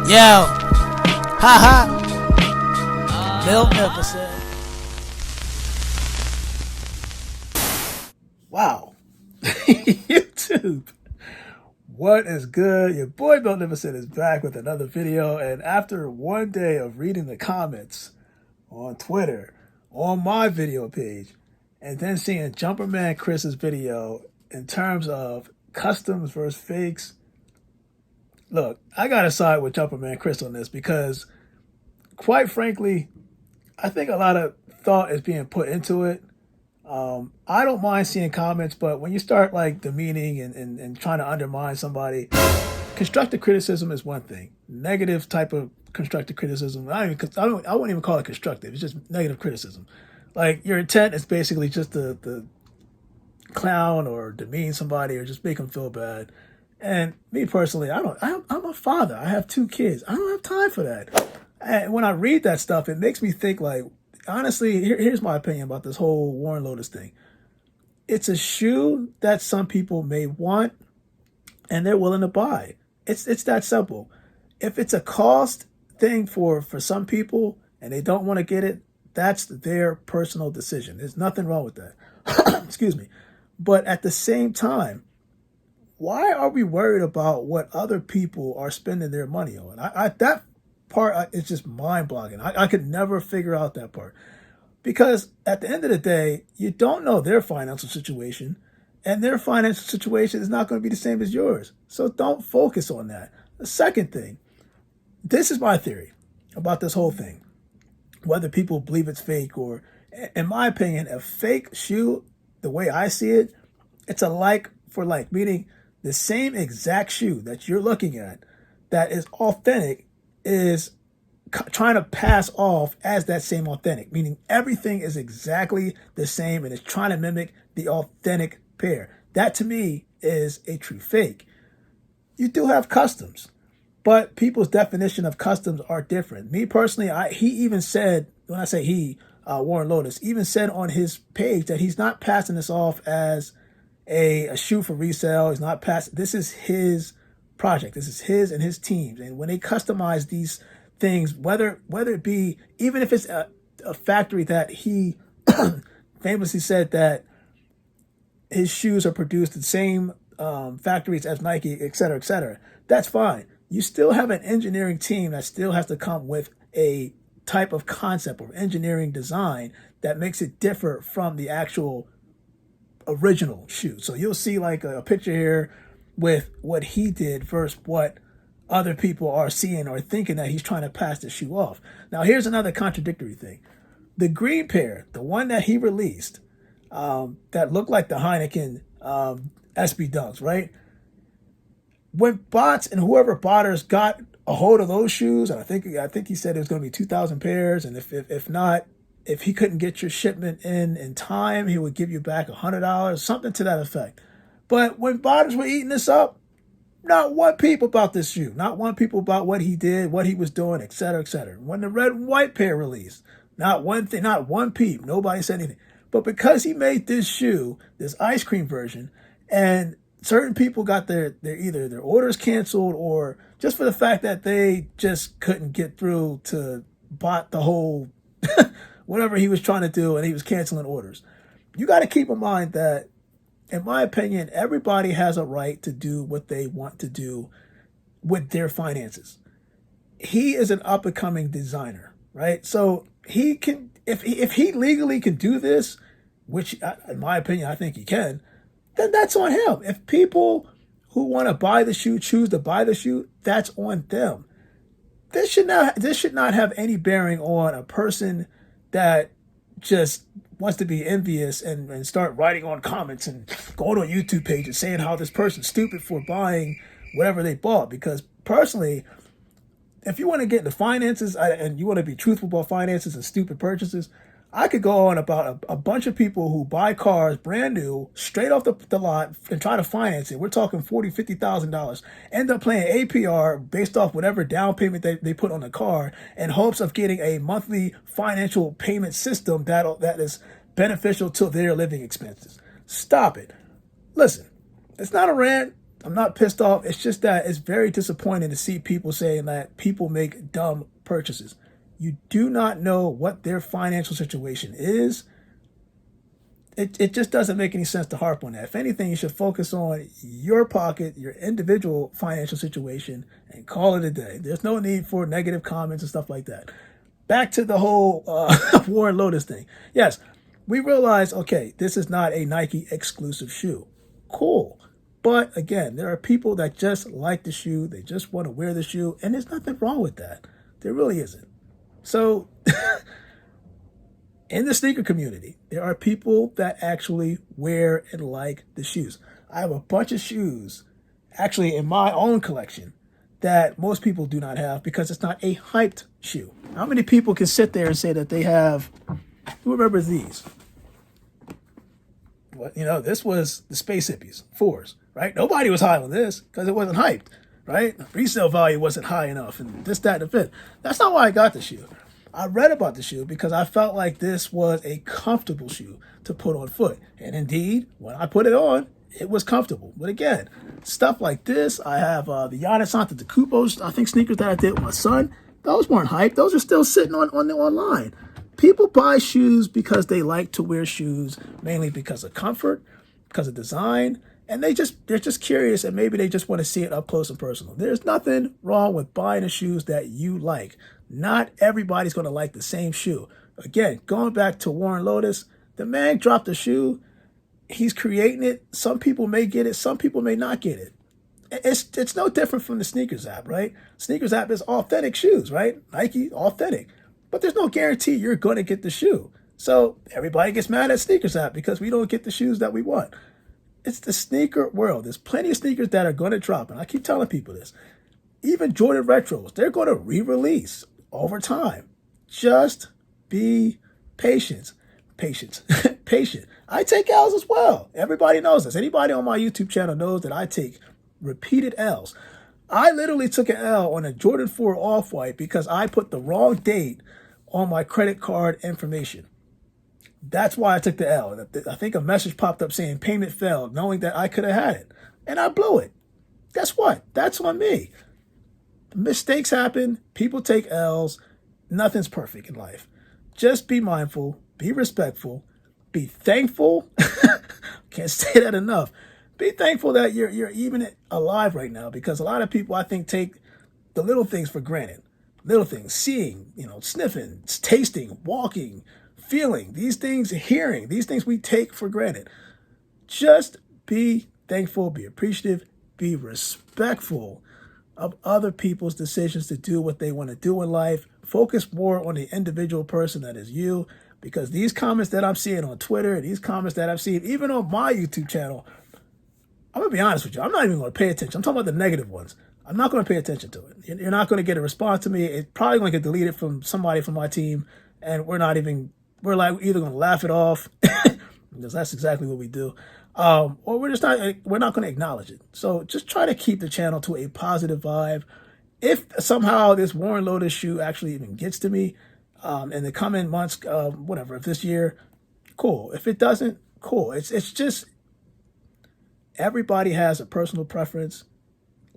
Yo, haha, Bill never said. Wow. YouTube. What is good? Your boy Bill Niverson is back with another video. And after one day of reading the comments on Twitter, on my video page, and then seeing Jumperman Chris's video in terms of customs versus fakes, look, I got to side with Jumperman Chris on this because, quite frankly, I think a lot of thought is being put into it. I don't mind seeing comments, but when you start like demeaning and trying to undermine somebody, constructive criticism is one thing. Negative type of constructive criticism, I wouldn't even call it constructive. It's just negative criticism. Like your intent is basically just to clown or demean somebody or just make them feel bad. And me personally, I'm a father. I have 2 kids. I don't have time for that. And when I read that stuff, it makes me think like, honestly, here's my opinion about this whole Warren Lotas thing. It's a shoe that some people may want and they're willing to buy. It's that simple. If it's a cost thing for some people and they don't want to get it, that's their personal decision. There's nothing wrong with that. Excuse me. But at the same time, why are we worried about what other people are spending their money on? That part is just mind-boggling. I could never figure out that part. Because at the end of the day, you don't know their financial situation, and their financial situation is not going to be the same as yours. So don't focus on that. The second thing, this is my theory about this whole thing. Whether people believe it's fake or, in my opinion, a fake shoe, the way I see it, it's a like for like, meaning the same exact shoe that you're looking at that is authentic is trying to pass off as that same authentic, meaning everything is exactly the same and it's trying to mimic the authentic pair. That to me is a true fake. You do have customs, but people's definition of customs are different. Me personally, he even said, when I say he, Warren Lotas, even said on his page that he's not passing this off as a shoe for resale. He's not passing. This is his project. This is his and his teams. And when they customize these things, whether it be, even if it's a factory that he famously said that his shoes are produced in the same factories as Nike, et cetera, that's fine. You still have an engineering team that still has to come with a type of concept or engineering design that makes it differ from the actual original shoe. So you'll see like a picture here with what he did versus what other people are seeing or thinking that he's trying to pass the shoe off. Now, here's another contradictory thing. The green pair, the one that he released, that looked like the Heineken SB Dunks, right? When bots and whoever botters got a hold of those shoes, and I think he said it was going to be 2,000 pairs, and if not, if he couldn't get your shipment in time, he would give you back $100, something to that effect. But when botters were eating this up, not one peep about this shoe. Not one peep about what he did, what he was doing, et cetera, et cetera. When the red and white pair released, not one thing, not one peep. Nobody said anything. But because he made this shoe, this ice cream version, and certain people got their either their orders canceled or just for the fact that they just couldn't get through to bot the whole whatever he was trying to do, and he was canceling orders. You got to keep in mind that, in my opinion, everybody has a right to do what they want to do with their finances. He is an up-and-coming designer, right? So he can, if he legally can do this, which in my opinion, I think he can, then that's on him. If people who want to buy the shoe choose to buy the shoe, that's on them. This should not have any bearing on a person that just wants to be envious and start writing on comments and going on YouTube page and saying how this person's stupid for buying whatever they bought. Because personally, if you want to get into finances and you want to be truthful about finances and stupid purchases, I could go on about a bunch of people who buy cars brand new, straight off the lot, and try to finance it. We're talking $40,000, $50,000. End up paying APR based off whatever down payment they put on the car in hopes of getting a monthly financial payment system that is beneficial to their living expenses. Stop it. Listen, it's not a rant. I'm not pissed off. It's just that it's very disappointing to see people saying that people make dumb purchases. You do not know what their financial situation is. It just doesn't make any sense to harp on that. If anything, you should focus on your pocket, your individual financial situation, and call it a day. There's no need for negative comments and stuff like that. Back to the whole Warren Lotas thing. Yes, we realize, okay, this is not a Nike exclusive shoe. Cool. But again, there are people that just like the shoe. They just want to wear the shoe. And there's nothing wrong with that. There really isn't. So in the sneaker community, there are people that actually wear and like the shoes. I have a bunch of shoes actually in my own collection that most people do not have because it's not a hyped shoe. How many people can sit there and say that they have, who remembers these? Well, this was the Space Hippies, 4s, right? Nobody was high on this because it wasn't hyped, right? Resale value wasn't high enough and this, that, and the fifth. That's not why I got the shoe. I read about the shoe because I felt like this was a comfortable shoe to put on foot. And indeed, when I put it on, it was comfortable. But again, stuff like this, I have the Giannis Antetokounmpo, I think sneakers that I did with my son. Those weren't hyped. Those are still sitting on the online. People buy shoes because they like to wear shoes, mainly because of comfort, because of design, and they're just curious, and maybe they just want to see it up close and personal. There's nothing wrong with buying the shoes that you like. Not everybody's going to like the same shoe. Again, going back to Warren Lotas, the man dropped a shoe. He's creating it. Some people may get it. Some people may not get it. It's no different from the Sneakers app, right? Sneakers app is authentic shoes, right? Nike, authentic. But there's no guarantee you're going to get the shoe. So everybody gets mad at Sneakers app because we don't get the shoes that we want. It's the sneaker world. There's plenty of sneakers that are going to drop. And I keep telling people this. Even Jordan Retros, they're going to re-release over time. Just be patient. Patient. I take L's as well. Everybody knows this. Anybody on my YouTube channel knows that I take repeated L's. I literally took an L on a Jordan 4 Off-White because I put the wrong date on my credit card information. That's why I took the L. I think a message popped up saying payment failed, knowing that I could have had it. And I blew it. Guess what? That's on me. Mistakes happen. People take L's. Nothing's perfect in life. Just be mindful. Be respectful. Be thankful. Can't say that enough. Be thankful that you're even alive right now, because a lot of people, I think, take the little things for granted. Little things, seeing, sniffing, tasting, walking, feeling, these things, hearing, these things we take for granted. Just be thankful, be appreciative, be respectful of other people's decisions to do what they want to do in life. Focus more on the individual person that is you, because these comments that I'm seeing on Twitter, these comments that I've seen even on my YouTube channel, I'm going to be honest with you, I'm not even going to pay attention. I'm talking about the negative ones. I'm not going to pay attention to it. You're not going to get a response to me. It's probably going to get deleted from somebody from my team, and we're like either going to laugh it off, because that's exactly what we do, or we're not going to acknowledge it. So just try to keep the channel to a positive vibe. If somehow this Warren Lotas shoe actually even gets to me in the coming months, if this year, cool. If it doesn't, cool. It's just, everybody has a personal preference.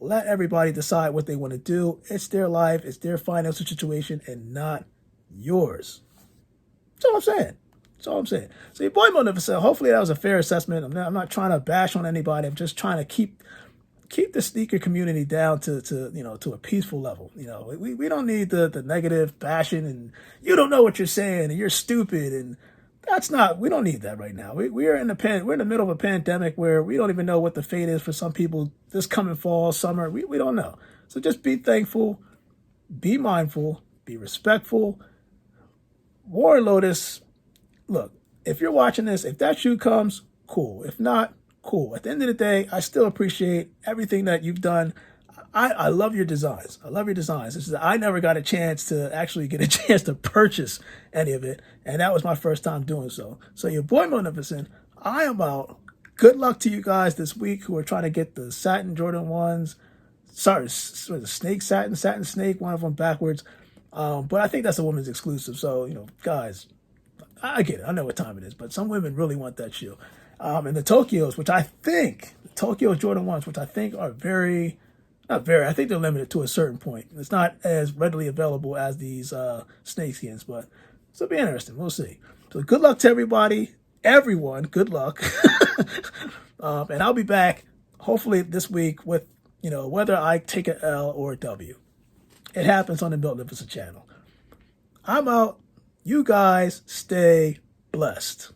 Let everybody decide what they want to do. It's their life. It's their financial situation and not yours. That's all I'm saying. That's all I'm saying. So your boy Magnificent, hopefully that was a fair assessment. I'm not trying to bash on anybody. I'm just trying to keep the sneaker community down to a peaceful level. We don't need the negative bashing and you don't know what you're saying and you're stupid, and we don't need that right now. We're in the middle of a pandemic where we don't even know what the fate is for some people this coming fall, summer. We don't know. So just be thankful, be mindful, be respectful. Warren Lotas, look, if you're watching this, if that shoe comes, cool. If not, cool. At the end of the day, I still appreciate everything that you've done. I love your designs. I love your designs. I never got a chance to purchase any of it, and that was my first time doing so. So your boy Magnificent, I am out. Good luck to you guys this week who are trying to get the satin Jordan 1s. Sorry, the snake satin snake, one of them backwards. But I think that's a woman's exclusive. So, guys, I get it. I know what time it is, but some women really want that shoe. And the Tokyos, which I think, the Tokyo Jordan 1s, which I think are not very, I think they're limited to a certain point. It's not as readily available as these snakeskins, but it'll be interesting. We'll see. So good luck to everybody. Everyone, good luck. And I'll be back hopefully this week with, whether I take an L or a W. It happens on the Magnificent channel. I'm out. You guys stay blessed.